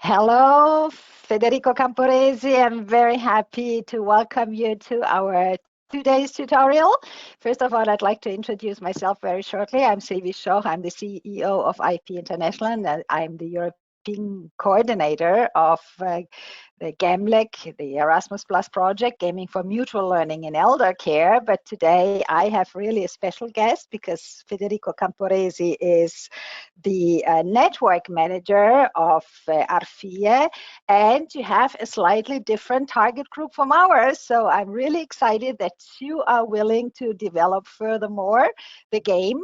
Hello, Federico Camporesi. I'm very happy to welcome you to our today's tutorial. First of all, I'd like to introduce myself very shortly. I'm Sylvie Schoch. I'm the CEO of IP International, and I'm the European coordinator of the Gamlec, the Erasmus Plus project, Gaming for Mutual Learning in Elder Care. But today I have really a special guest because Federico Camporesi is the network manager of Arfié, and you have a slightly different target group from ours. So I'm really excited that you are willing to develop furthermore the game.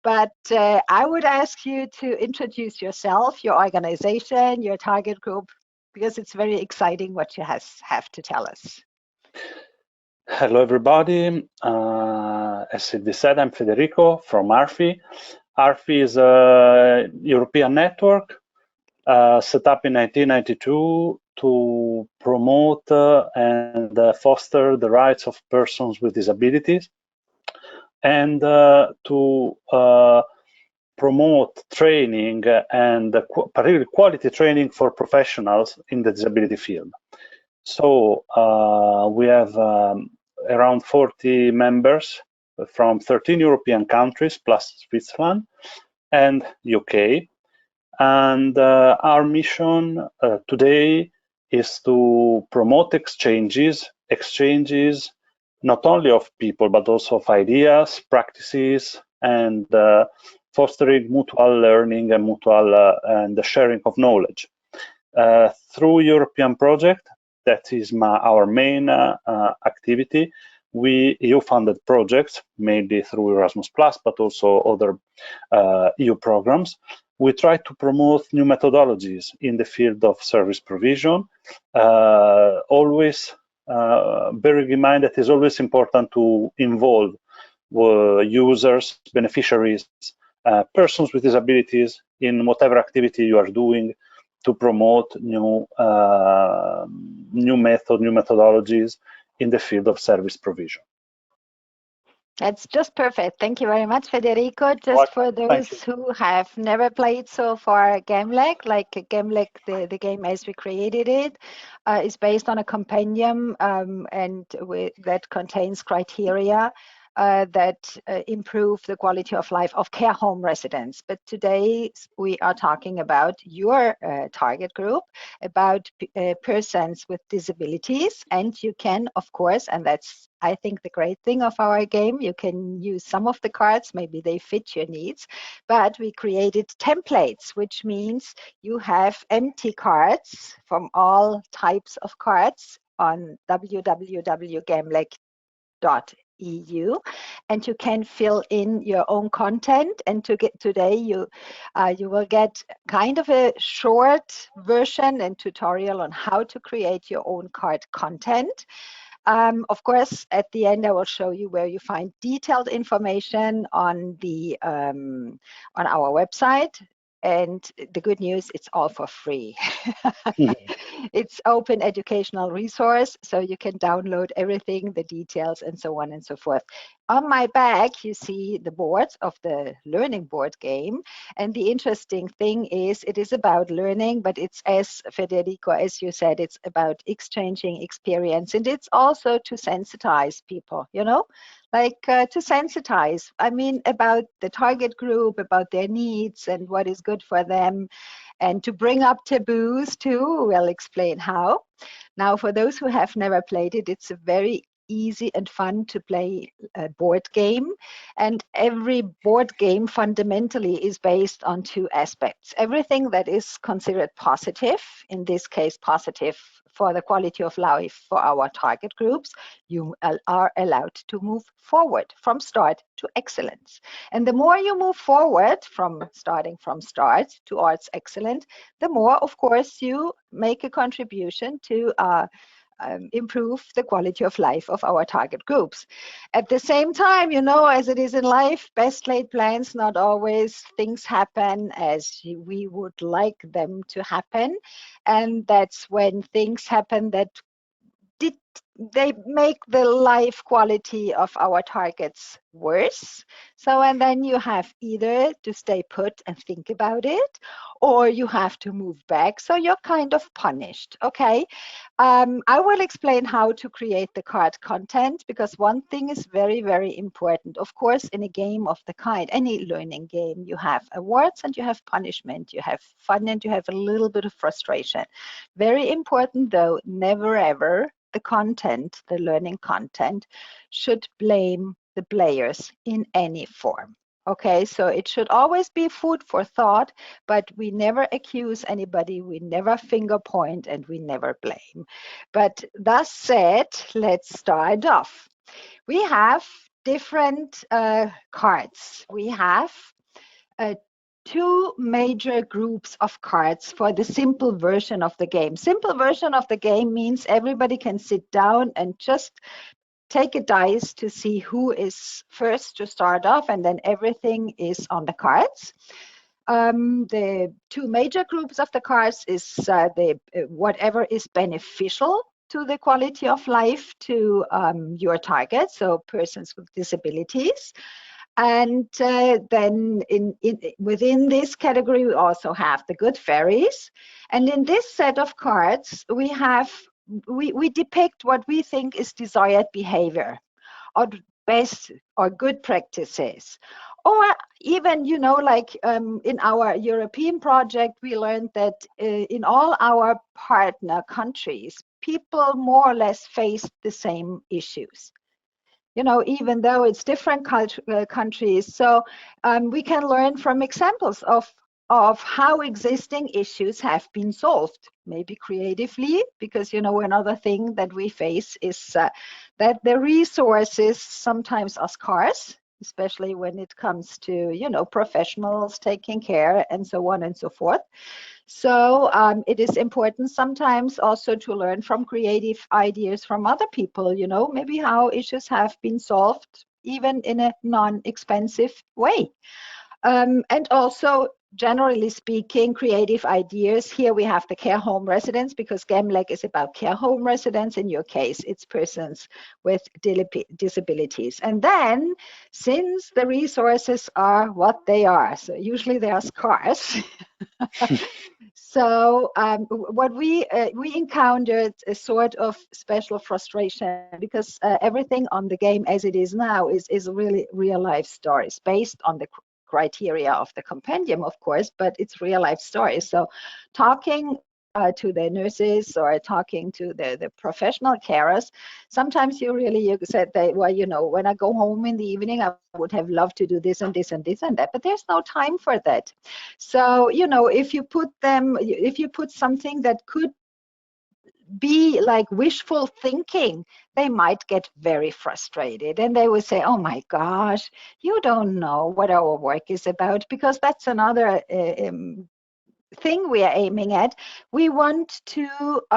But I would ask you to introduce yourself, your organization, your target group, because it's very exciting what you have to tell us. Hello, everybody. As Sylvie said, I'm Federico from Arfié. Arfié is a European network set up in 1992 to promote and foster the rights of persons with disabilities and to promote training and particularly quality training for professionals in the disability field. So we have around 40 members from 13 European countries plus Switzerland and UK. And our mission today is to promote exchanges not only of people, but also of ideas, practices, and fostering mutual learning and mutual and the sharing of knowledge. Through European project, that is our main activity. We EU-funded projects, mainly through Erasmus+, but also other EU programs. We try to promote new methodologies in the field of service provision, always bearing in mind that it's always important to involve users, beneficiaries, persons with disabilities in whatever activity you are doing to promote new methodologies in the field of service provision. That's just perfect. Thank you very much, Federico. Just for those who have never played so far Gamlec, like Gamlec, the game as we created it, is based on a compendium that contains criteria that improve the quality of life of care home residents. But today we are talking about your target group, about persons with disabilities. And you can, of course, and that's, I think, the great thing of our game, you can use some of the cards, maybe they fit your needs, but we created templates, which means you have empty cards from all types of cards on www.gamlec.eu, and you can fill in your own content. And today you will get kind of a short version and tutorial on how to create your own card content. Of course, at the end, I will show you where you find detailed information on the on our website. And the good news, it's all for free. It's open educational resource, so you can download everything, the details, and so on and so forth. On my back, you see the boards of the learning board game. And the interesting thing is it is about learning, but it's, as Federico, as you said, it's about exchanging experience. And it's also to sensitize people, you know, like to sensitize, I mean, about the target group, about their needs and what is good for them, and to bring up taboos too. We'll explain how. Now, for those who have never played it, it's a very easy and fun to play a board game. And every board game fundamentally is based on two aspects. Everything that is considered positive, in this case positive for the quality of life for our target groups, you are allowed to move forward from start to excellence. And the more you move forward starting from start towards excellent, the more, of course, you make a contribution to improve the quality of life of our target groups. At the same time, you know, as it is in life, best laid plans, not always things happen as we would like them to happen. And that's when things happen that they make the life quality of our targets worse. So, and then you have either to stay put and think about it, or you have to move back. So you're kind of punished. Okay. I will explain how to create the card content, because one thing is very, very important. Of course, in a game of the kind, any learning game, you have awards and you have punishment, you have fun and you have a little bit of frustration. Very important though, never ever the content, the learning content, should blame the players in any form. Okay, so it should always be food for thought, but we never accuse anybody, we never finger point, and we never blame. But thus said, let's start off. We have different cards. We have two major groups of cards for the simple version of the game. Simple version of the game means everybody can sit down and just take a dice to see who is first to start off, and then everything is on the cards. The two major groups of the cards is whatever is beneficial to the quality of life to your target, so persons with disabilities. And then within this category, we also have the good fairies. And in this set of cards, we depict what we think is desired behavior, or best or good practices. Or even, like in our European project, we learned that in all our partner countries, people more or less face the same issues, even though it's different countries. So we can learn from examples of how existing issues have been solved, maybe creatively, because, another thing that we face is that the resources sometimes are scarce, especially when it comes to, professionals taking care and so on and so forth. So it is important sometimes also to learn from creative ideas from other people, maybe how issues have been solved, even in a non-expensive way. And also, generally speaking, creative ideas. Here we have the care home residents, because Gamlec is about care home residents. In your case, it's persons with disabilities. And then, since the resources are what they are, so usually they are scarce, so what we encountered a sort of special frustration, because everything on the game as it is now is really real life stories based on the criteria of the compendium, of course, but it's real life stories. So talking to the nurses or talking to the professional carers, sometimes you said that, well, when I go home in the evening, I would have loved to do this and this and this and that, but there's no time for that. So, if you put something that could be like wishful thinking, they might get very frustrated, and they will say, oh my gosh, you don't know what our work is about, because that's another thing we are aiming at. We want to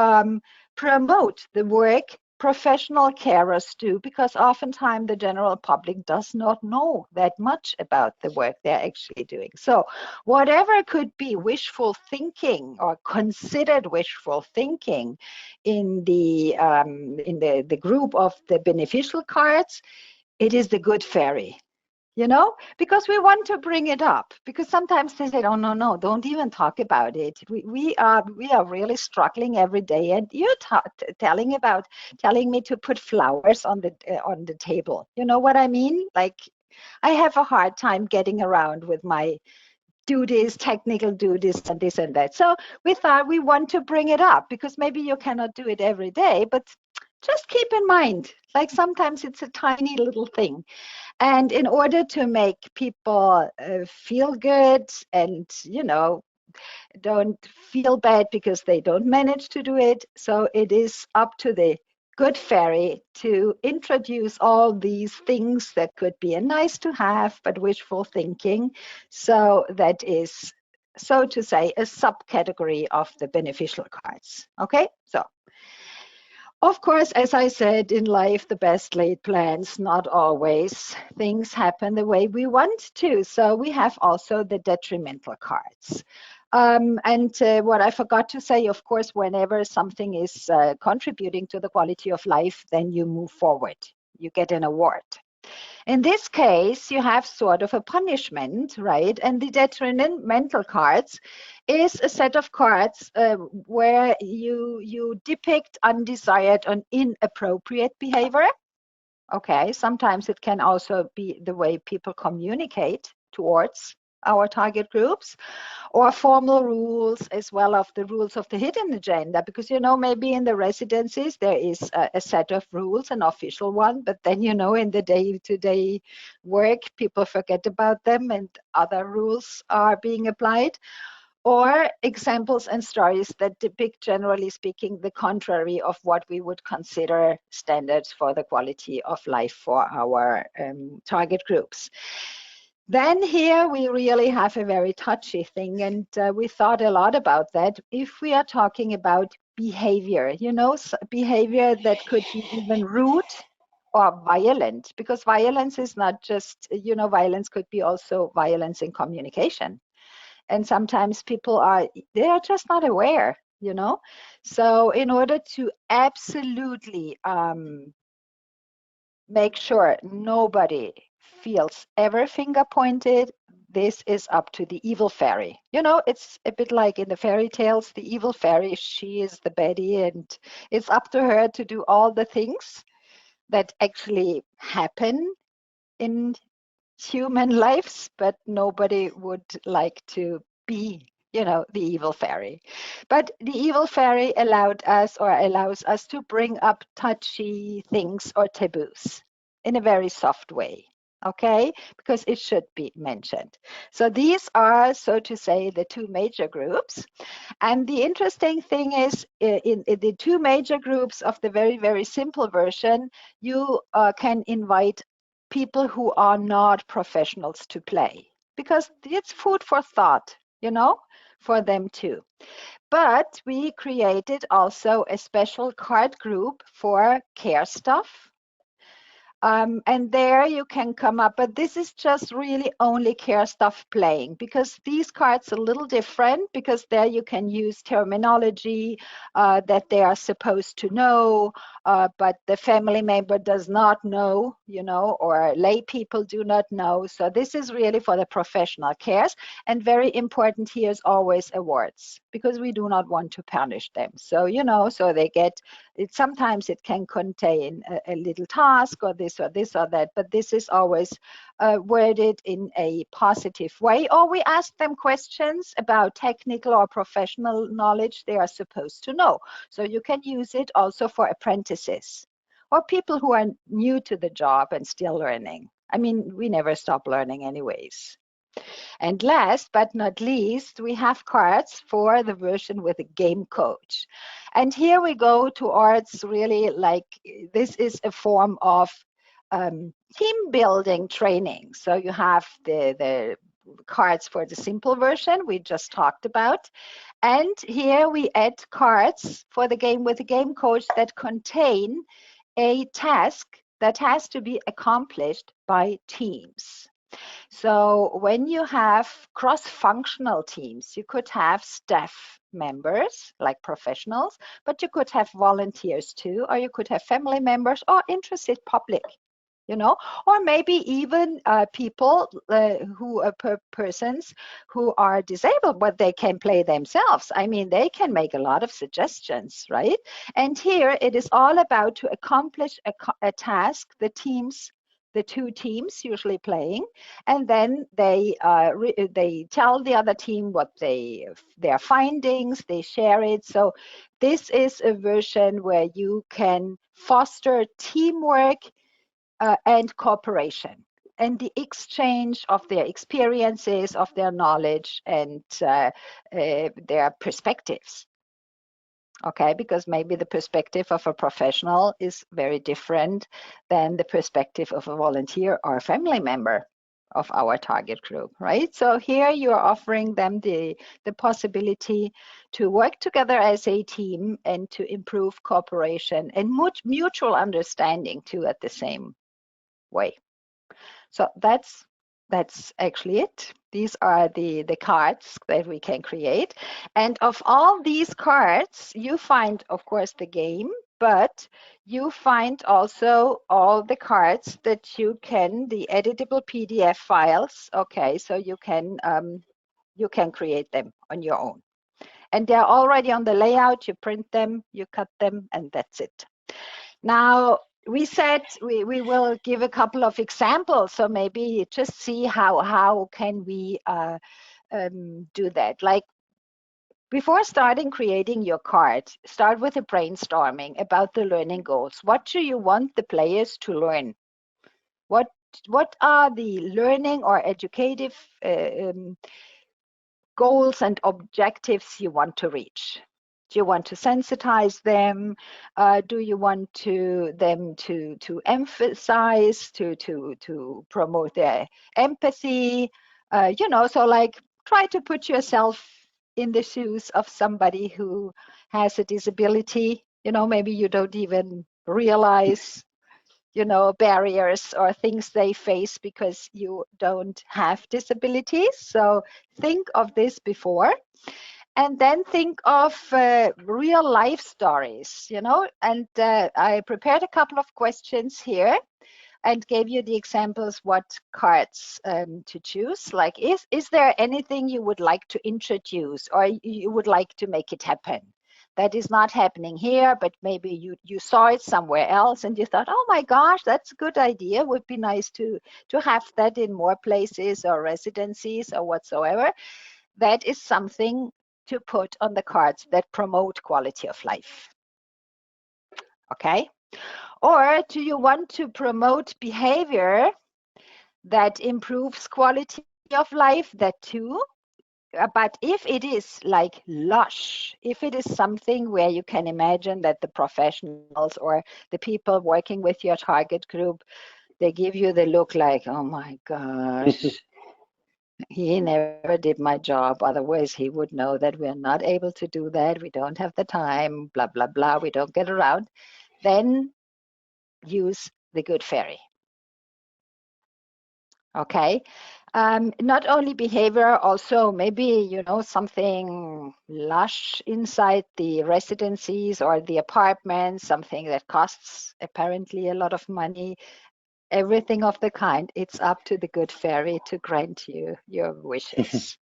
promote the work professional carers do, because oftentimes the general public does not know that much about the work they're actually doing. So whatever could be wishful thinking or considered wishful thinking in the group of the beneficial cards, it is the good fairy. Because we want to bring it up, because sometimes they say, oh, no, don't even talk about it. We are really struggling every day, and you're telling me to put flowers on the table. You know what I mean? Like, I have a hard time getting around with my duties, technical duties, and this and that. So we thought we want to bring it up, because maybe you cannot do it every day, but just keep in mind, like sometimes it's a tiny little thing. And in order to make people feel good and, don't feel bad because they don't manage to do it, so it is up to the good fairy to introduce all these things that could be a nice to have, but wishful thinking. So that is, so to say, a subcategory of the beneficial cards. Okay, so. Of course, as I said, in life, the best laid plans, not always things happen the way we want to. So we have also the detrimental cards. What I forgot to say, of course, whenever something is contributing to the quality of life, then you move forward. You get an award. In this case, you have sort of a punishment, right? And the detrimental cards is a set of cards where you depict undesired and inappropriate behavior. Okay, sometimes it can also be the way people communicate towards our target groups, or formal rules as well of the rules of the hidden agenda, because maybe in the residencies there is a set of rules, an official one, but then in the day-to-day work people forget about them and other rules are being applied, or examples and stories that depict, generally speaking, the contrary of what we would consider standards for the quality of life for our target groups. Then here we really have a very touchy thing, and we thought a lot about that. If we are talking about behavior, behavior that could be even rude or violent, because violence is not just, violence could be also violence in communication. And sometimes people they are just not aware, So in order to absolutely make sure nobody feels ever finger pointed, this is up to the evil fairy. It's a bit like in the fairy tales, the evil fairy, she is the baddie, and it's up to her to do all the things that actually happen in human lives, but nobody would like to be the evil fairy. But the evil fairy allows us to bring up touchy things or taboos in a very soft way, okay? Because it should be mentioned. So these are, so to say, the two major groups. And the interesting thing is, in the two major groups of the very, very simple version, you can invite people who are not professionals to play, because it's food for thought, for them too. But we created also a special card group for care stuff. And there you can come up, but this is just really only care stuff playing, because these cards are a little different, because there you can use terminology that they are supposed to know, but the family member does not know, or lay people do not know. So this is really for the professional cares. And very important here is always awards, because we do not want to punish them. So, so they get it. Sometimes it can contain a little task or this or this or that, but this is always worded in a positive way. Or we ask them questions about technical or professional knowledge they are supposed to know. So you can use it also for apprentices or people who are new to the job and still learning. I mean, we never stop learning anyways. And last but not least, we have cards for the version with a game coach. And here we go towards really like, this is a form of team building training. So you have the cards for the simple version we just talked about. And here we add cards for the game with a game coach that contain a task that has to be accomplished by teams. So when you have cross-functional teams, you could have staff members like professionals, but you could have volunteers too, or you could have family members or interested public, or maybe even people who are persons who are disabled, but they can play themselves. I mean, they can make a lot of suggestions, right? And here it is all about to accomplish a task, the two teams usually playing, and then they tell the other team what their findings, they share it. So this is a version where you can foster teamwork and cooperation and the exchange of their experiences, of their knowledge, and their perspectives. Okay, because maybe the perspective of a professional is very different than the perspective of a volunteer or a family member of our target group, right? So here you are offering them the possibility to work together as a team and to improve cooperation and mutual understanding too at the same way. So that's that's actually it. These are the cards that we can create. And of all these cards, you find, of course, the game, but you find also all the cards that you can, the editable PDF files. Okay, so you can create them on your own. And they're already on the layout. You print them, you cut them, and that's it. Now, we said we will give a couple of examples, so maybe just see how can we do that. Like, before starting creating your card, start with a brainstorming about the learning goals. What do you want the players to learn? What are the learning or educative goals and objectives you want to reach? Do you want to sensitize them? Do you want them to emphasize, to promote their empathy? So like, try to put yourself in the shoes of somebody who has a disability. Maybe you don't even realize, barriers or things they face because you don't have disabilities. So think of this before. And then think of real life stories, and I prepared a couple of questions here and gave you the examples what cards to choose. Like, is there anything you would like to introduce or you would like to make it happen? That is not happening here, but maybe you saw it somewhere else and you thought, oh my gosh, that's a good idea. Would be nice to have that in more places or residencies or whatsoever. That is something to put on the cards that promote quality of life. Okay? Or do you want to promote behavior that improves quality of life? That too. But if it is like lush, if it is something where you can imagine that the professionals or the people working with your target group, they give you the look like, oh my gosh, he never did my job. Otherwise, he would know that we're not able to do that. We don't have the time, blah, blah, blah. We don't get around. Then use the good fairy. Okay. Not only behavior, also maybe, something lush inside the residencies or the apartments, something that costs apparently a lot of money. Everything of the kind, it's up to the good fairy to grant you your wishes.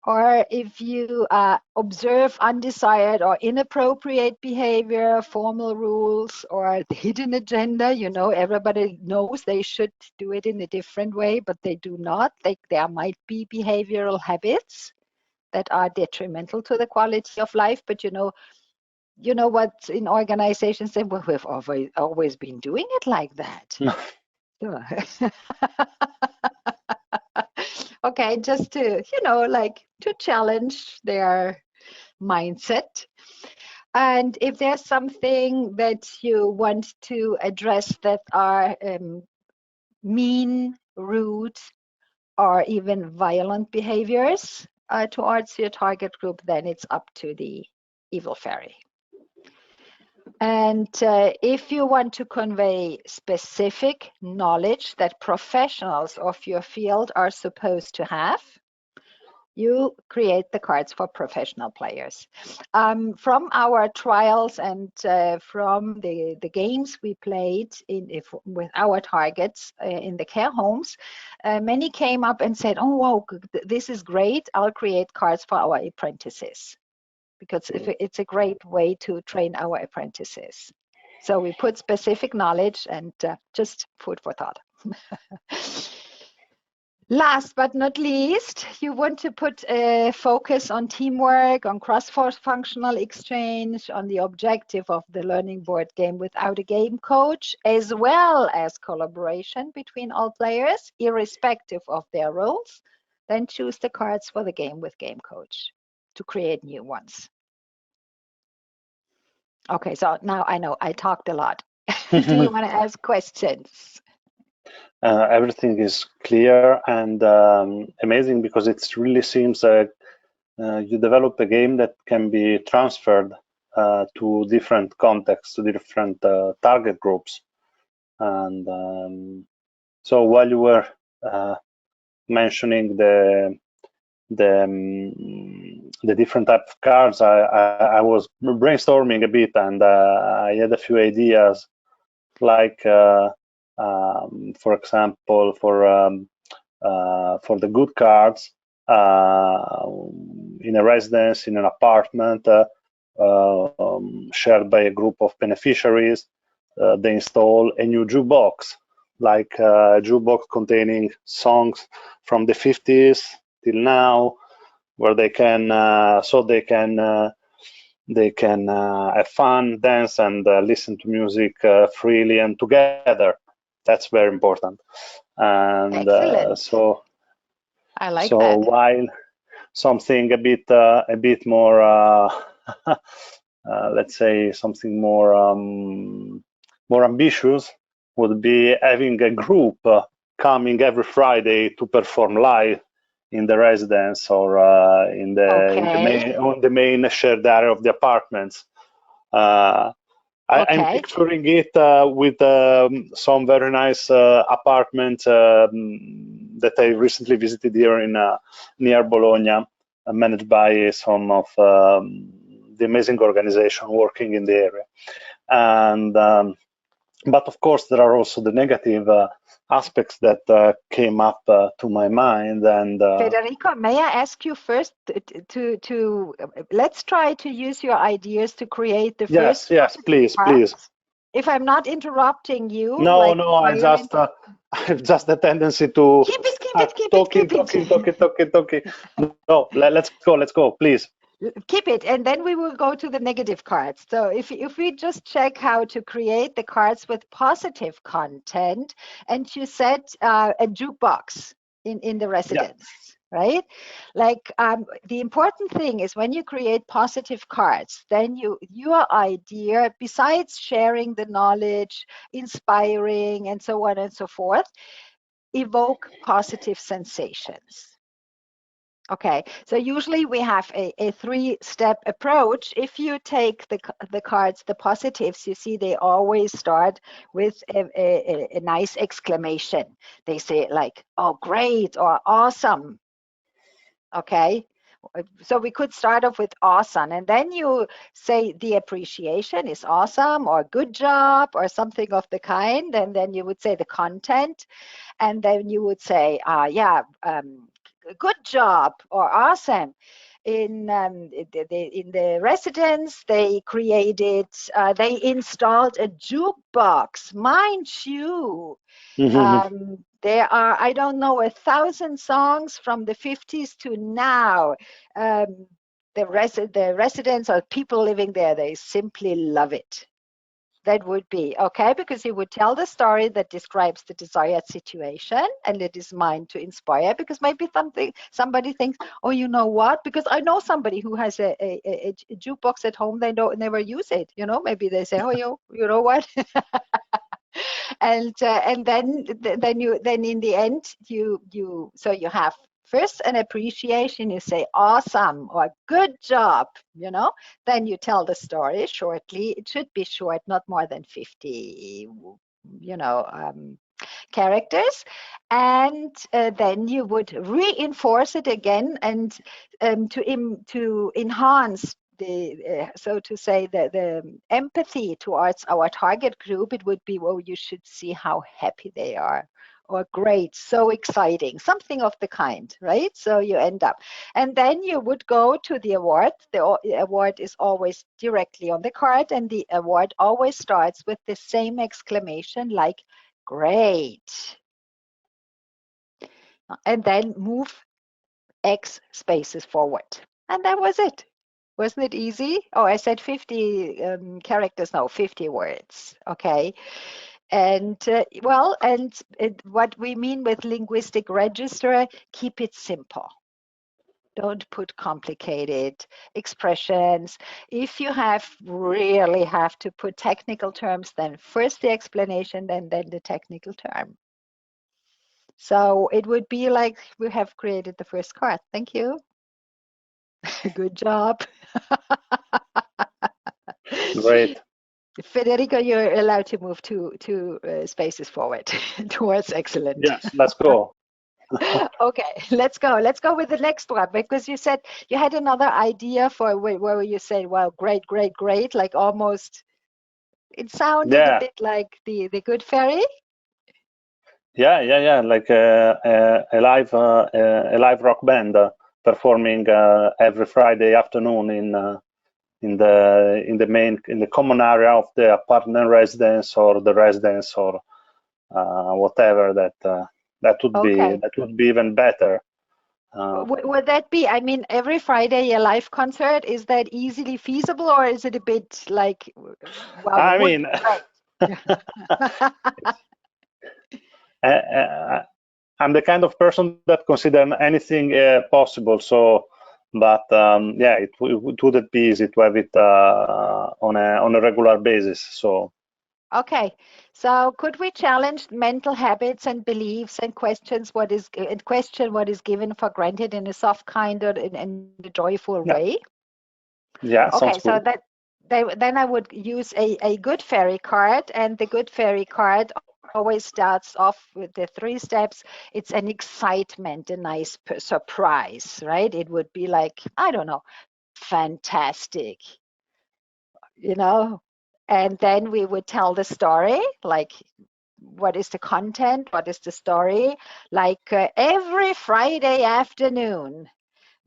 Or if you observe undesired or inappropriate behavior, formal rules, or the hidden agenda, everybody knows they should do it in a different way, but they do not. There might be behavioral habits that are detrimental to the quality of life, but what in organizations say, well, we've always been doing it like that. Okay, just to, to challenge their mindset. And if there's something that you want to address that are mean, rude, or even violent behaviors towards your target group, then it's up to the evil fairy. And if you want to convey specific knowledge that professionals of your field are supposed to have, you create the cards for professional players. From our trials and from the games we played with our targets in the care homes, many came up and said, oh, wow, this is great. I'll create cards for our apprentices, because it's a great way to train our apprentices. So we put specific knowledge and just food for thought. Last but not least, you want to put a focus on teamwork, on cross-functional exchange, on the objective of the learning board game without a game coach, as well as collaboration between all players, irrespective of their roles. Then choose the cards for the game with game coach to create new ones. Okay, so now I know I talked a lot. Do you want to ask questions? Everything is clear and amazing, because it really seems like you develop a game that can be transferred to different contexts, to different target groups. And so while you were mentioning the different type of cards, I was brainstorming a bit, and I had a few ideas, like for example, for the good cards, in a residence, in an apartment, shared by a group of beneficiaries, they install a new jukebox, like a jukebox containing songs from the 50s till now, where they can have fun, dance, and listen to music freely and together. That's very important. And Excellent. so I like that. while something a bit more let's say something more ambitious would be having a group coming every Friday to perform live in the residence, or in the main shared area of the apartments. I'm picturing it with some very nice apartments that I recently visited here in near Bologna, managed by some of the amazing organization working in the area. And but of course, there are also the negative aspects that came up to my mind. And Federico, may I ask you first to let's try to use your ideas to create the first. Yes, please. If I'm not interrupting you. No, I just I've just a tendency to keep it. Talking. No, let's go, please. Keep it, and then we will go to the negative cards. So if we just check how to create the cards with positive content, and you set a jukebox in the residence. Yeah. Right? Like the important thing is when you create positive cards, then your idea, besides sharing the knowledge, inspiring, and so on and so forth, evoke positive sensations. Okay, so usually we have a three-step approach. If you take the cards, the positives, you see they always start with a nice exclamation. They say like, oh, great, or awesome. Okay, so we could start off with awesome, and then you say the appreciation is awesome, or good job, or something of the kind, and then you would say the content, and then you would say, good job or awesome. In the residence, they installed a jukebox, mind you. There are, I don't know, 1,000 songs from the 50s to now. The residents or people living there, they simply love it. That would be okay, because you would tell the story that describes the desired situation, and it is meant to inspire, because maybe somebody thinks, oh, you know what, because I know somebody who has a jukebox at home, they don't never use it, maybe they say, oh, you know what. And then in the end so you have first an appreciation, you say awesome or good job, then you tell the story shortly. It should be short, not more than 50 characters, and then you would reinforce it again, and to enhance so to say the empathy towards our target group, it would be, well, you should see how happy they are, or great, so exciting, something of the kind, right? So you end up, and then you would go to the award. The award is always directly on the card, and the award always starts with the same exclamation, like great, and then move X spaces forward, and that was it. Wasn't it easy? Oh, I said 50 characters, no, 50 words. Okay. And what we mean with linguistic register, keep it simple. Don't put complicated expressions. If you really have to put technical terms, then first the explanation, then the technical term. So it would be like we have created the first card. Thank you. Good job. Great. Federico, you're allowed to move two spaces forward towards excellent. Yes, let's go. Okay, let's go. Let's go with the next one, because you said you had another idea for where you said, well, great, great, great, like almost, it sounded a Yeah, bit like the Good Fairy. yeah. Like a live rock band performing every Friday afternoon in the common area of the apartment residence or the residence or whatever. Okay. That would be even better. Would that be, I mean, every Friday a live concert, is that easily feasible, or is it a bit like, well, it I would mean, be great. I'm the kind of person that consider anything possible. So, but yeah, it wouldn't be easy to have it on a regular basis. So, Okay, so could we challenge mental habits and beliefs and question what is given for granted in a soft kind or in a joyful yeah, way? yeah, Okay, sounds so good. then I would use a good fairy card, and the good fairy card always starts off with the three steps. It's an excitement, a nice surprise, right? It would be like, I don't know, fantastic, you know? And then we would tell the story, like, what is the content? What is the story? Like every Friday afternoon,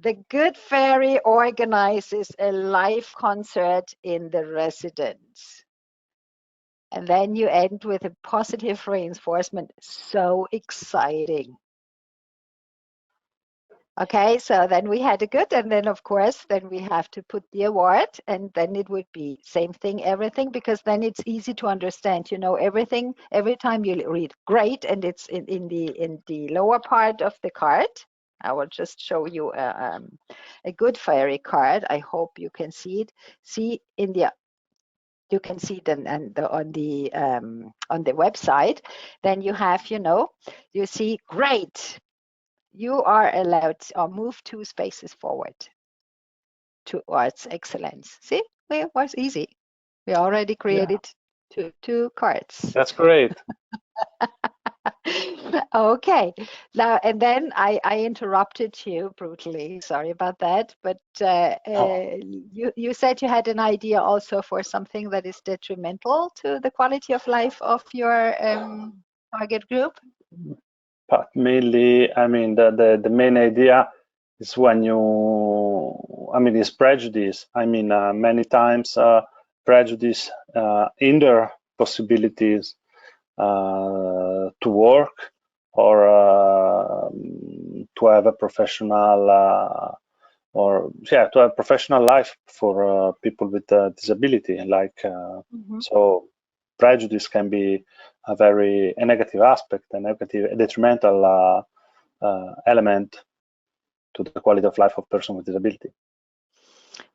the Good Fairy organizes a live concert in the residence. And then you end with a positive reinforcement. So exciting. Okay, so then we had a good, and then of course, then we have to put the award, and then it would be same thing, everything, because then it's easy to understand, you know, everything, every time you read great, and it's in the lower part of the card. I will just show you a good fairy card. I hope you can see it. See in the, you can see them and on the website. Then you have, you know, you see great, you are allowed or move 2 spaces forward towards excellence. See, it was easy. We already Yeah, created two cards. that's great. Okay, now and then I interrupted you brutally. Sorry about that. But Oh, you said you had an idea also for something that is detrimental to the quality of life of your target group. but mainly, I mean, the main idea is when I mean, is prejudice. I mean, many times prejudice hinder possibilities to work or to have a professional or yeah, to have professional life for people with disability. Like Mhm. so, prejudice can be a negative aspect, a detrimental element to the quality of life of person with disability.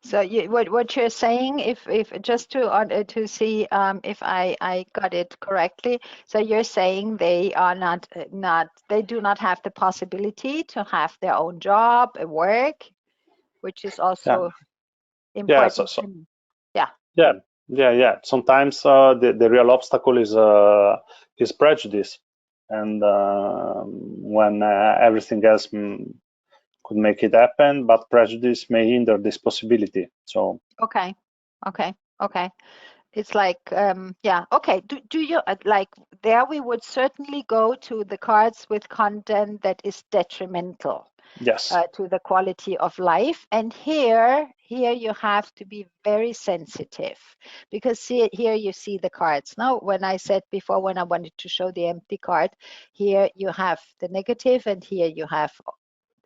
So what you're saying, if just to see if I got it correctly, so you're saying they are not they do not have the possibility to have their own job, a work, which is Yeah, also yeah. important to me. Yeah. Yeah, yeah. Sometimes the real obstacle is prejudice, and when everything else could make it happen, but prejudice may hinder this possibility. So Okay. Okay. Okay. It's like, yeah, okay. Do you like there? We would certainly go to the cards with content that is detrimental yes, to the quality of life. And here you have to be very sensitive, because here you see the cards. Now, when I said before, when I wanted to show the empty card, here you have the negative, and here you have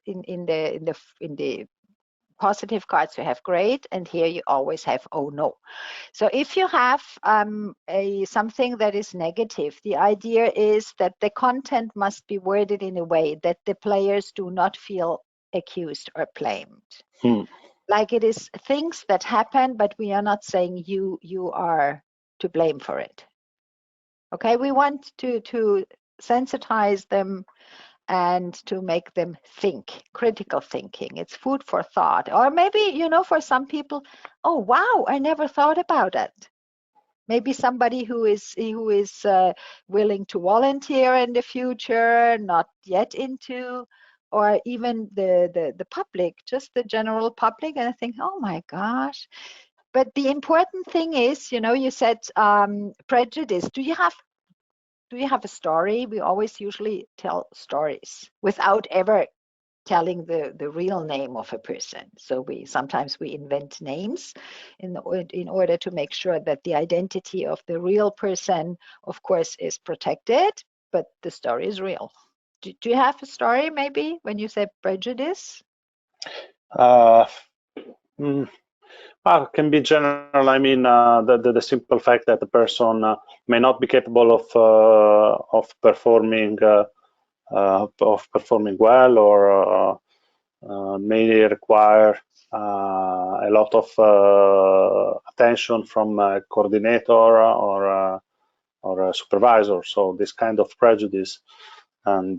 in the positive cards you have great, and here you always have oh no. So if you have something that is negative, the idea is that the content must be worded in a way that the players do not feel accused or blamed. hmm. Like it is things that happen, but we are not saying you are to blame for it. Okay, we want to sensitize them and to make them think, critical thinking. It's food for thought. Or maybe, you know, for some people, oh, wow, I never thought about it. Maybe somebody who is willing to volunteer in the future, not yet into, or even the public, just the general public, and I think, oh my gosh. But the important thing is, you said prejudice. Do you have a story? We always usually tell stories without ever telling the real name of a person. So sometimes we invent names in order to make sure that the identity of the real person, of course, is protected, but the story is real. Do you have a story maybe when you say prejudice? Mm, can be general. I mean, the simple fact that the person may not be capable of performing well, or may require a lot of attention from a coordinator or a supervisor. So this kind of prejudice. And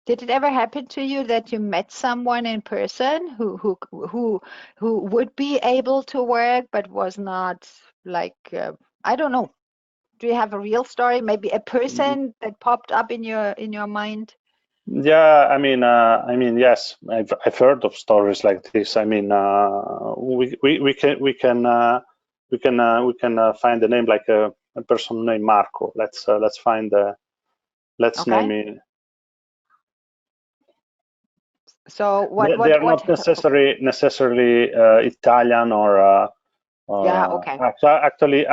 did it ever happen to you that you met someone in person who would be able to work but was not, like, I don't know. Do you have a real story? Maybe a person that popped up in your mind? yeah, I mean, yes, I've heard of stories like this. I mean, we can find the name, like a person named Marco. Let's Okay. name it. So They are not necessarily Italian or. Yeah, okay. Actually,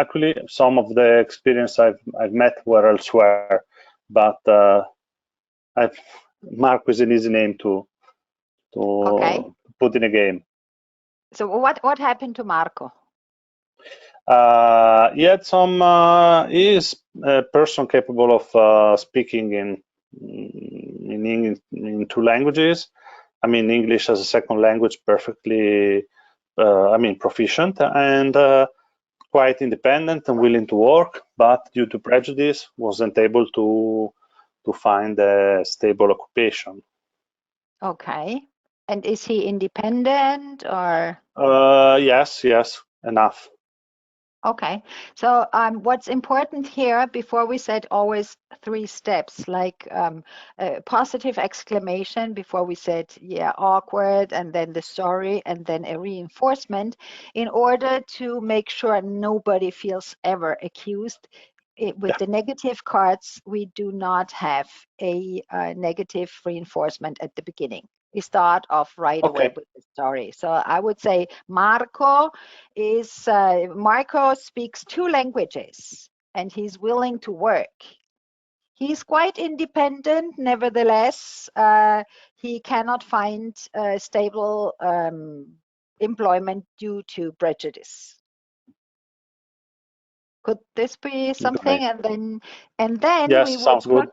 some of the experience I've met were elsewhere, but Marco is an easy name to Okay. put in a game. So what happened to Marco? He had he is a person capable of speaking in two languages. I mean, English as a second language, perfectly. I mean, proficient, and quite independent and willing to work, but due to prejudice, wasn't able to find a stable occupation. Okay. And is he independent or? Yes, enough. Okay. So what's important here, before we said always 3 steps, like a positive exclamation before we said, yeah, awkward, and then the story, and then a reinforcement, in order to make sure nobody feels ever accused. With the negative cards, we do not have a negative reinforcement at the beginning. We start off right away with the story. So I would say Marco speaks 2 languages and he's willing to work. He's quite independent. Nevertheless, he cannot find stable employment due to prejudice. Could this be something? And then yes, we would sounds good.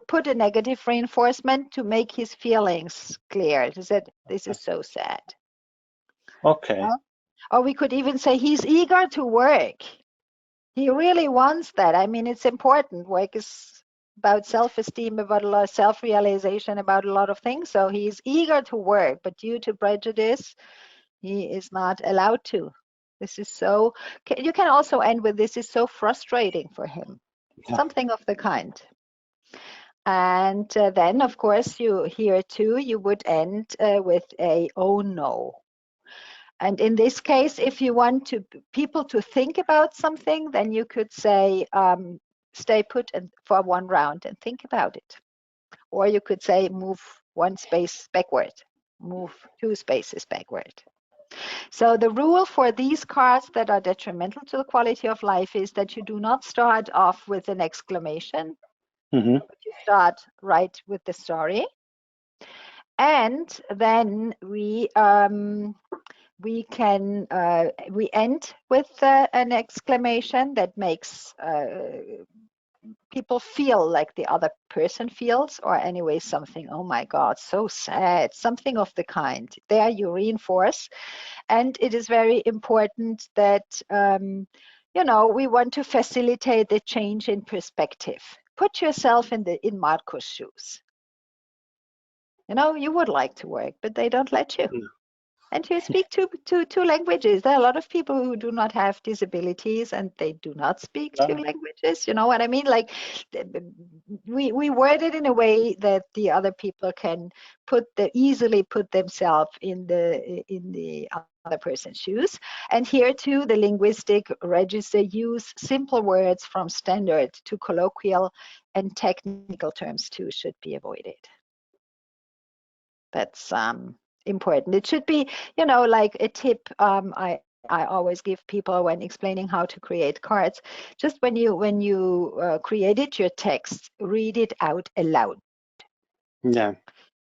put a negative reinforcement to make his feelings clear. He said, this is so sad. Okay. Or we could even say he's eager to work. He really wants that. I mean, it's important. Work is about self-esteem, about a lot of self-realization, about a lot of things. So he's eager to work, but due to prejudice, he is not allowed to. This is so, you can also end with, this is so frustrating for him. Yeah. Something of the kind. And then, of course, you would end with a, oh no. And in this case, if you want people to think about something, then you could say, stay put for 1 round and think about it. Or you could say, move 1 space backward, move 2 spaces backward. So the rule for these cards that are detrimental to the quality of life is that you do not start off with an exclamation, but you start right with the story. And then we end with an exclamation that makes people feel like the other person feels, or anyway, something, oh my God, so sad, something of the kind. There you reinforce. And it is very important that, we want to facilitate the change in perspective. Put yourself in Marco's shoes. You would like to work, but they don't let you. and to speak two languages. There are a lot of people who do not have disabilities and they do not speak two languages. You know what I mean? Like we word it in a way that the other people can easily put themselves in the other person's shoes. And here too, the linguistic register use simple words from standard to colloquial and technical terms too should be avoided. That's important. It should be, you know, like a tip I always give people when explaining how to create cards. Just when you created your text, read it out aloud. Yeah.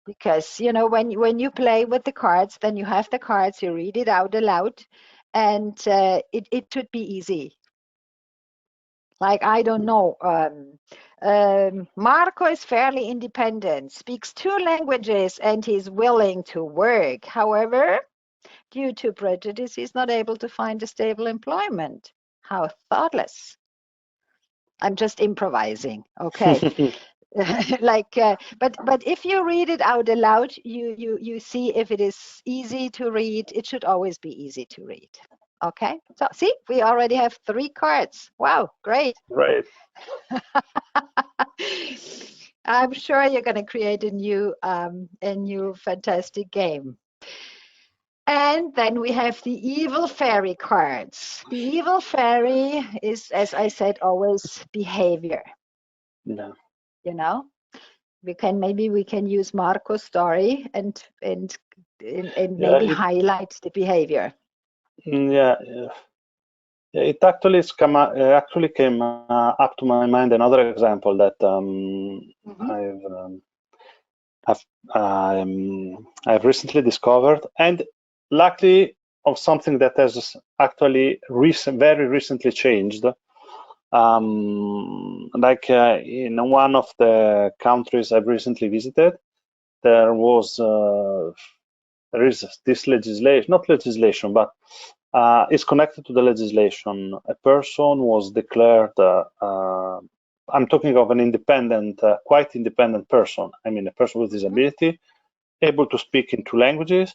Because you know when you play with the cards, then you have the cards, you read it out aloud, and it should be easy. Like, I don't know, Marco is fairly independent, speaks 2 languages, and he's willing to work. However, due to prejudice, he's not able to find a stable employment. How thoughtless. I'm just improvising, okay? Like, but if you read it out aloud, you see if it is easy to read. It should always be easy to read. Okay, so see, we already have 3 cards. Wow, great. Right. I'm sure you're going to create a new fantastic game. And then we have the evil fairy cards. The evil fairy is, as I said, always behavior. Yeah. You know, maybe we can use Marco's story and maybe highlight the behavior. Yeah. It actually came up to my mind another example that I've recently discovered, and luckily of something that has actually very recently changed. Like in one of the countries I've recently visited, there is this legislation, not legislation, but it's connected to the legislation. A person was declared, I'm talking of an independent, quite independent person. I mean, a person with disability, able to speak in 2 languages,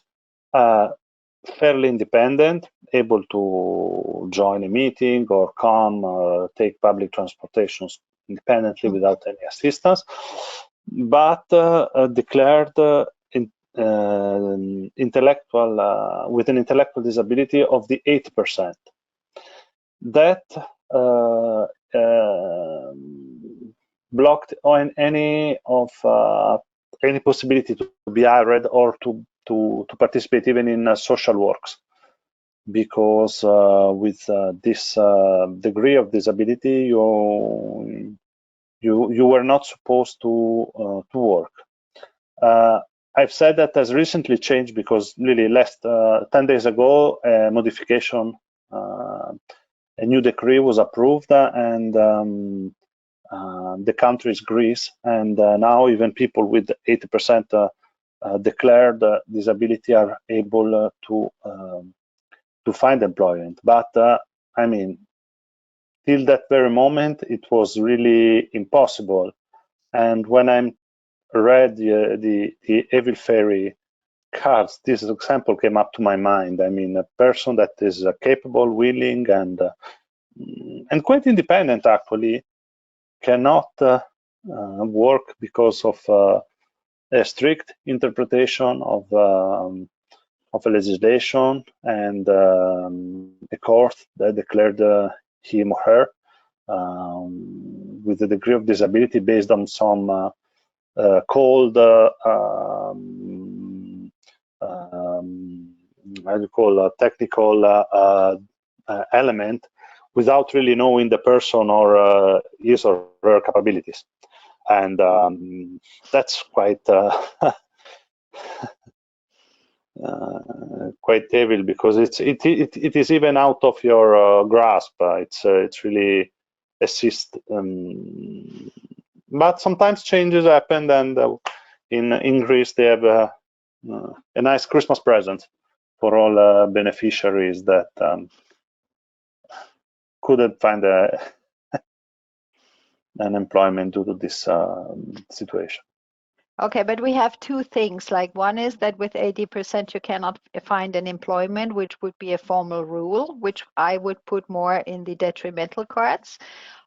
fairly independent, able to join a meeting or come, take public transportations independently without any assistance, but declared intellectual with an intellectual disability of the 8%. That blocked on any possibility to be hired or to participate even in social works, because with this degree of disability, you were not supposed to work. I've said that has recently changed because really last 10 days ago, a modification, a new decree was approved, and the country is Greece, and now even people with 80% declared disability are able to find employment. But I mean, till that very moment, it was really impossible. And when I read the evil fairy cards, this example came up to my mind. I mean, a person that is capable, willing, and quite independent actually cannot work because of a strict interpretation of a legislation and a court that declared him or her with a degree of disability based on some called how do you call a technical element, without really knowing the person or his or her capabilities, and that's quite quite evil, because it is even out of your grasp. It's really a system. But sometimes changes happen, and in Greece they have a nice Christmas present for all beneficiaries that couldn't find an employment due to this situation. Okay, but we have two things. Like one is that with 80% you cannot find an employment, which would be a formal rule, which I would put more in the detrimental cards.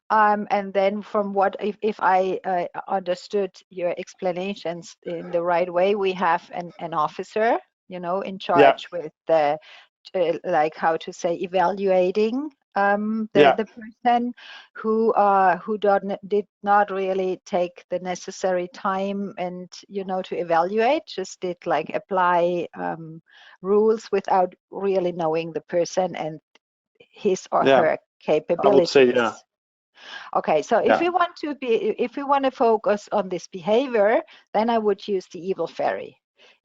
And then from what, if I understood your explanations in the right way, we have an officer, you know, in Yeah, charge with the, like how to say, evaluating yeah, the person who did not really take the necessary time and, you know, to evaluate, just did like apply rules without really knowing the person and his or yeah. her I would say yeah, capabilities. Okay, so yeah, if we want to focus on this behavior, then I would use the evil fairy.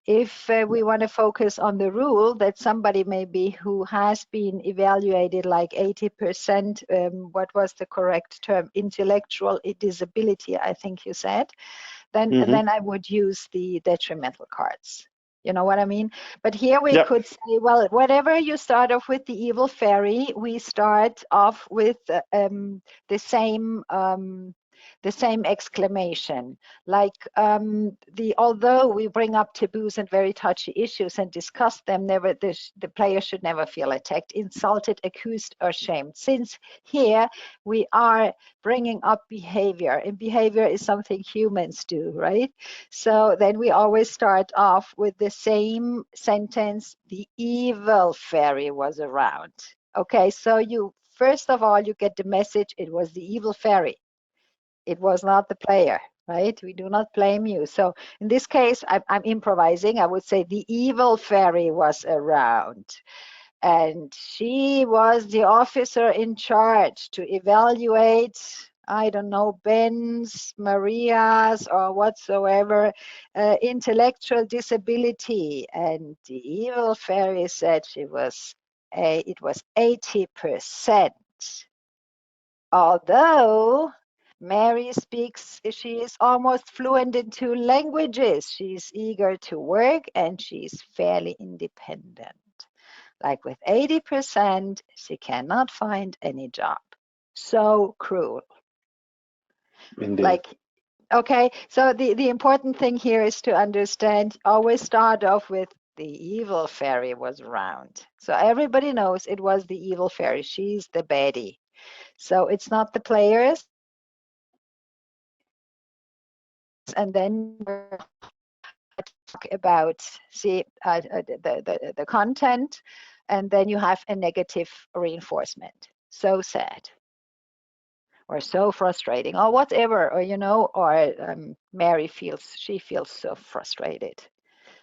If we want to focus on the rule that somebody maybe who has been evaluated like 80%, what was the correct term? Intellectual disability, I think you said, hmm, then I would use the detrimental cards. You know what I mean? But here we yeah, could say, well, whatever you start off with the evil fairy, we start off with the same exclamation. Like although we bring up taboos and very touchy issues and discuss them, the player should never feel attacked, insulted, accused, or shamed. Since here we are bringing up behavior, and behavior is something humans do, right? So then we always start off with the same sentence: the evil fairy was around. Okay, so you first of all you get the message, it was the evil fairy, it was not the player, right? We do not blame you. So in this case, I'm improvising. I would say the evil fairy was around, and she was the officer in charge to evaluate, I don't know, Ben's, Maria's, or whatsoever intellectual disability. And the evil fairy said it was 80%. Although Mary speaks, she is almost fluent in 2 languages. She's eager to work and she's fairly independent. Like with 80%, she cannot find any job. So cruel. indeed. Like, okay, so the important thing here is to understand, always start off with the evil fairy was around. So everybody knows it was the evil fairy. She's the baddie. So it's not the players. And then talk about the content, and then you have a negative reinforcement. So sad, or so frustrating, or whatever, or you know, or Mary feels so frustrated.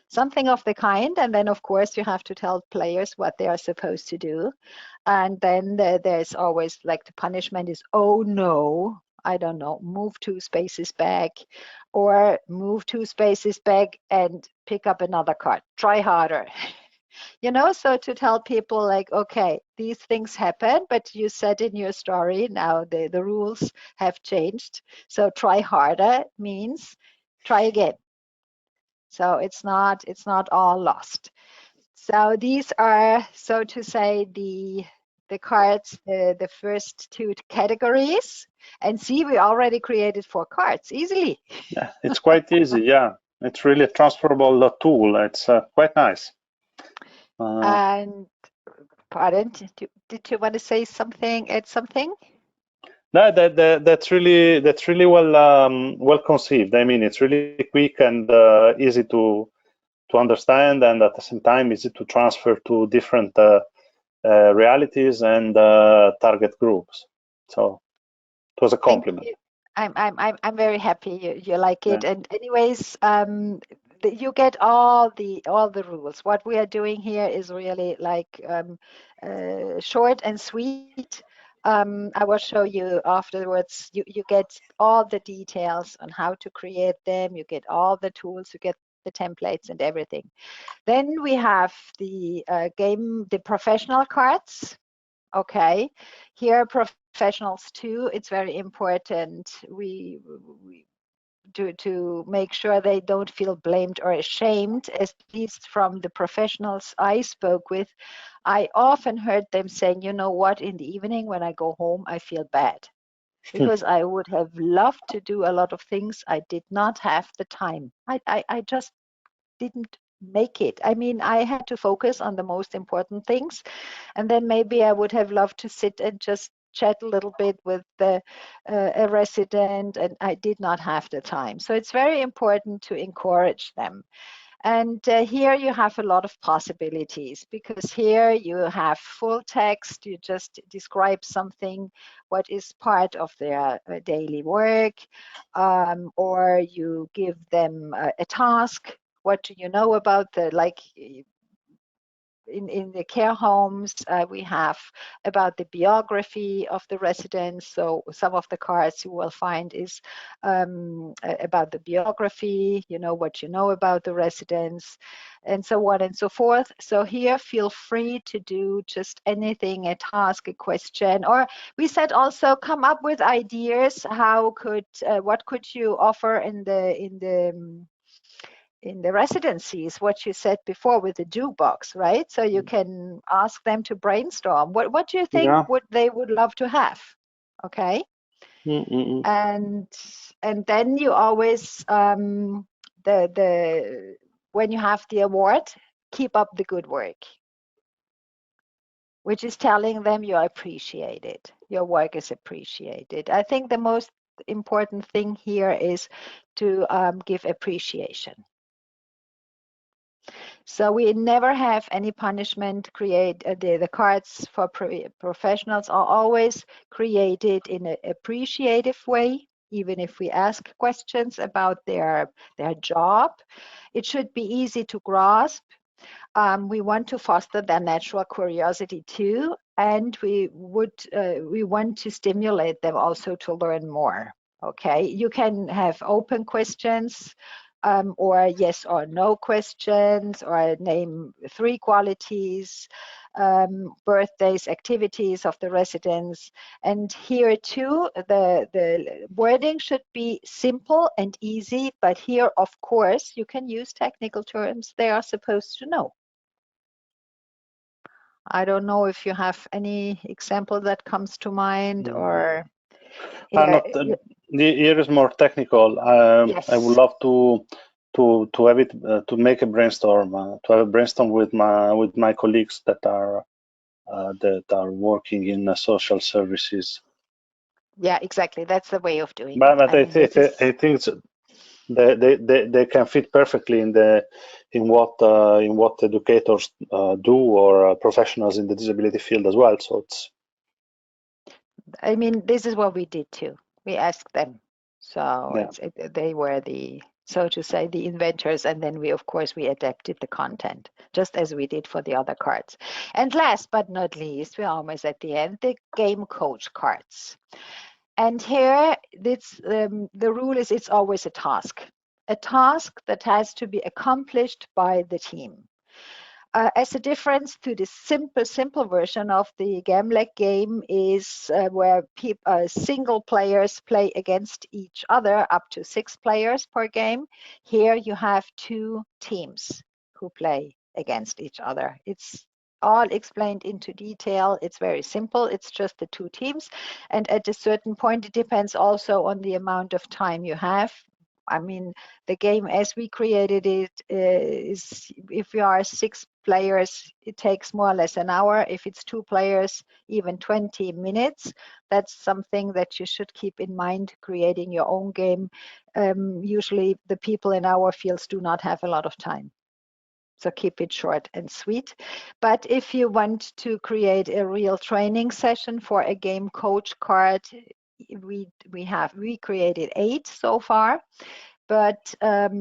Something of the kind, and then of course you have to tell players what they are supposed to do. And then there's always like the punishment is, oh no, I don't know, move 2 spaces back, or move 2 spaces back and pick up another card. Try harder. You know, so to tell people like, okay, these things happen, but you said in your story, now the rules have changed. So try harder means try again. So it's not all lost. So these are, so to say, the cards, the first 2 categories. And see, we already created 4 cards easily. Yeah, it's quite easy. Yeah, it's really a transferable tool. It's quite nice. And pardon, did you want to say something, add something? No, that's really well conceived. I mean, it's really quick and easy to understand, and at the same time easy to transfer to different realities and target groups. So it was a Thank compliment. you. I'm very happy you like Yeah, it. And anyways, you get all the rules. What we are doing here is really like short and sweet. I will show you afterwards. You get all the details on how to create them. You get all the tools. You get the templates and everything. Then we have the professional cards. Okay, here professionals too. It's very important. We to make sure they don't feel blamed or ashamed. At least from the professionals I spoke with, I often heard them saying, "You know what? In the evening when I go home, I feel bad." because I would have loved to do a lot of things. I did not have the time. I just didn't make it. I mean, I had to focus on the most important things, and then maybe I would have loved to sit and just chat a little bit with a resident, and I did not have the time. So it's very important to encourage them. And here you have a lot of possibilities, because here you have full text. You just describe something, what is part of their daily work, or you give them a task. What do you know about like in the care homes, we have about the biography of the residents. So some of the cards you will find is about the biography, what you know about the residents, and so on and so forth. So here, feel free to do just anything, a task, a question, or we said also come up with ideas. What could you offer in the residencies, what you said before with the jukebox, right? So you can ask them to brainstorm. What do you think Yeah. they would love to have? Okay. Mm-mm. And then you always the when you have the award, keep up the good work, which is telling them you are appreciated. Your work is appreciated. I think the most important thing here is to give appreciation. So we never have any punishment. The cards for professionals are always created in an appreciative way. Even if we ask questions about their job, it should be easy to grasp. We want to foster their natural curiosity too, and we want to stimulate them also to learn more. Okay, you can have open questions, or yes or no questions, or name 3 qualities, birthdays, activities of the residents. And here too, the wording should be simple and easy, but here, of course, you can use technical terms they are supposed to know. I don't know if you have any example that comes to mind, or here, Here is more technical. yes. I would love to have it to make a brainstorm, to have a brainstorm with my colleagues that are working in social services. Yeah, exactly. That's the way of doing But it. I mean, I think they can fit perfectly in what educators do, or professionals in the disability field as well. So it's. I mean, this is what we did too. We asked them. So Yeah. they were so to say, the inventors, and then of course, we adapted the content, just as we did for the other cards. And last but not least, we're almost at the end, the game coach cards. And here, the rule is it's always a task that has to be accomplished by the team. As a difference to the simple version of the Gamlec game is where single players play against each other, up to 6 players per game. Here you have 2 teams who play against each other. It's all explained into detail. It's very simple. It's just the 2 teams. And at a certain point, it depends also on the amount of time you have. I mean, the game as we created it is, if you are 6 players, it takes more or less an hour. If it's 2 players, even 20 minutes. That's something that you should keep in mind creating your own game. Usually the people in our fields do not have a lot of time. So keep it short and sweet. But if you want to create a real training session for a game coach card, we created 8 so far. But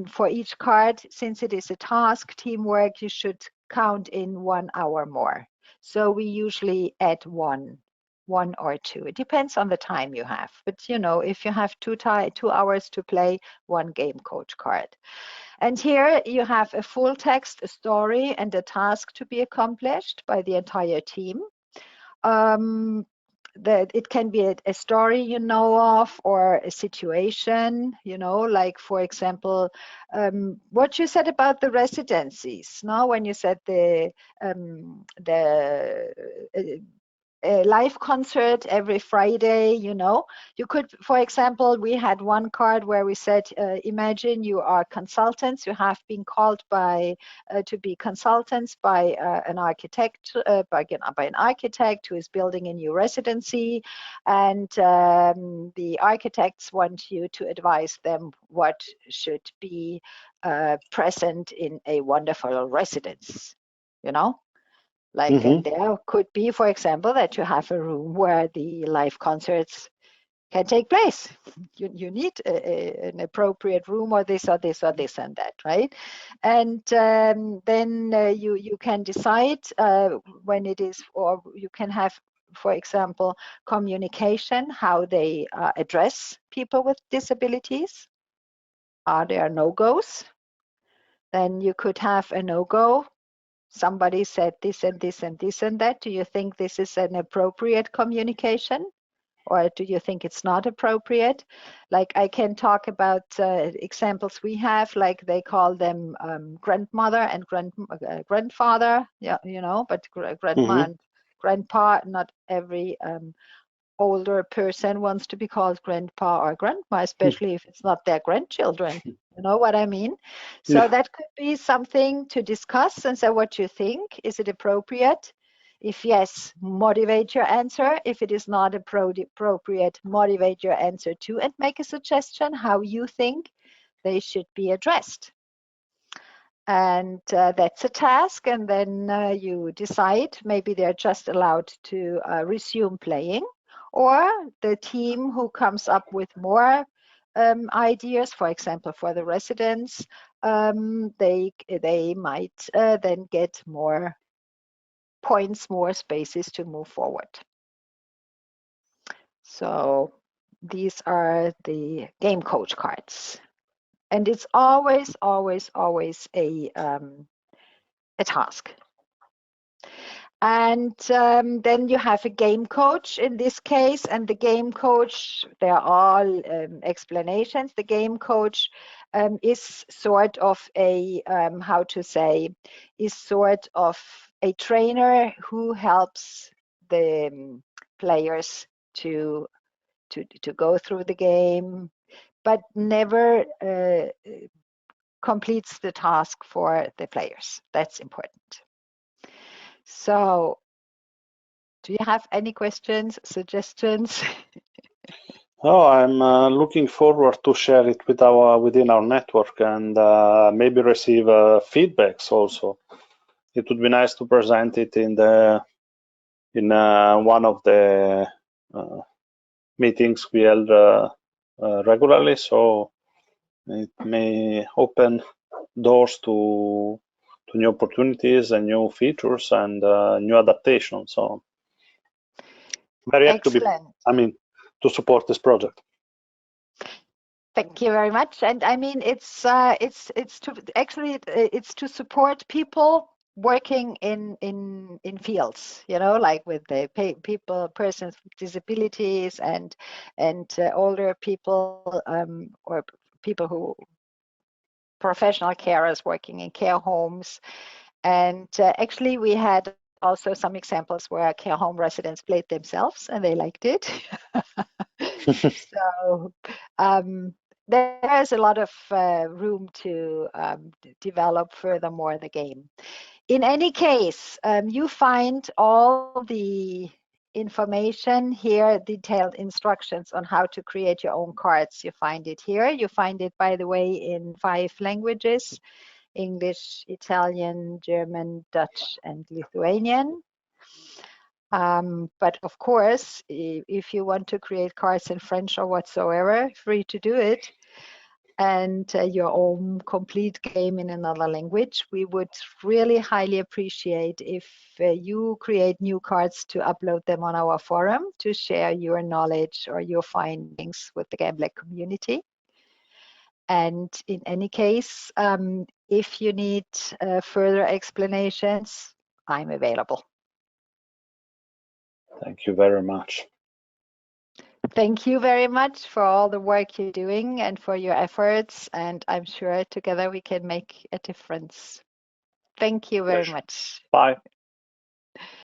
for each card, since it is a task, teamwork, you should count in 1 hour more. So we usually add one or 2. It depends on the time you have. But if you have 2 hours to play, 1 game coach card. And here you have a full text, a story, and a task to be accomplished by the entire team. It can be a story you know of, or a situation, like, for example, what you said about the residencies, no? When you said the a live concert every Friday, you know. You could, for example, we had one card where we said, imagine you are consultants, you have been called by to be consultants by an architect, by an architect who is building a new residency, and the architects want you to advise them what should be present in a wonderful residence, you know. Like, and there could be, for example, that you have a room where the live concerts can take place. You need an appropriate room, or this or this or this and that, right? And then you can decide when it is, or you can have, for example, communication, how they address people with disabilities. Are there no-goes? Then you could have a no-go. Somebody said this and this and this and that. Do you think this is an appropriate communication? Or do you think it's not appropriate? Like, I can talk about examples we have, like they call them grandmother and grandfather, yeah, you know, but grandma and grandpa, not every older person wants to be called grandpa or grandma, especially if it's not their grandchildren. You know what I mean? So that could be something to discuss and say what you think. Is it appropriate? If yes, motivate your answer. If it is not appropriate, motivate your answer too, and make a suggestion how you think they should be addressed. And that's a task, and then you decide. Maybe they're just allowed to resume playing, or the team who comes up with more ideas, for example, for the residents, they might then get more points, more spaces to move forward. So these are the game coach cards, and it's always, always, always a task. And then you have a game coach in this case, and the game coach, there are explanations. The game coach is sort of a, how to say, is sort of a trainer who helps the players to go through the game, but never completes the task for the players. That's important. So, do you have any questions, suggestions? Oh, I'm looking forward to share it with within our network, and maybe receive feedbacks also. It would be nice to present it in one of the meetings we held regularly, so it may open doors to new opportunities and new features and new adaptations. So very happy to support this project. Thank you very much. And I mean, it's to support people working in fields, you know, like with the persons with disabilities and older people, or people who professional carers working in care homes. And actually, we had also some examples where care home residents played themselves and they liked it. So there's a lot of room to develop furthermore the game. In any case, you find all the information here, detailed instructions on how to create your own cards. You find it here. You find it, by the way, in 5 languages: English, Italian, German, Dutch, and Lithuanian. But of course, if you want to create cards in French or whatsoever, free to do it. And your own complete game in another language, we would really highly appreciate if you create new cards to upload them on our forum to share your knowledge or your findings with the Gamlec community. And in any case, if you need further explanations, I'm available. Thank you very much. Thank you very much for all the work you're doing and for your efforts. And I'm sure together we can make a difference. Thank you very much. Bye.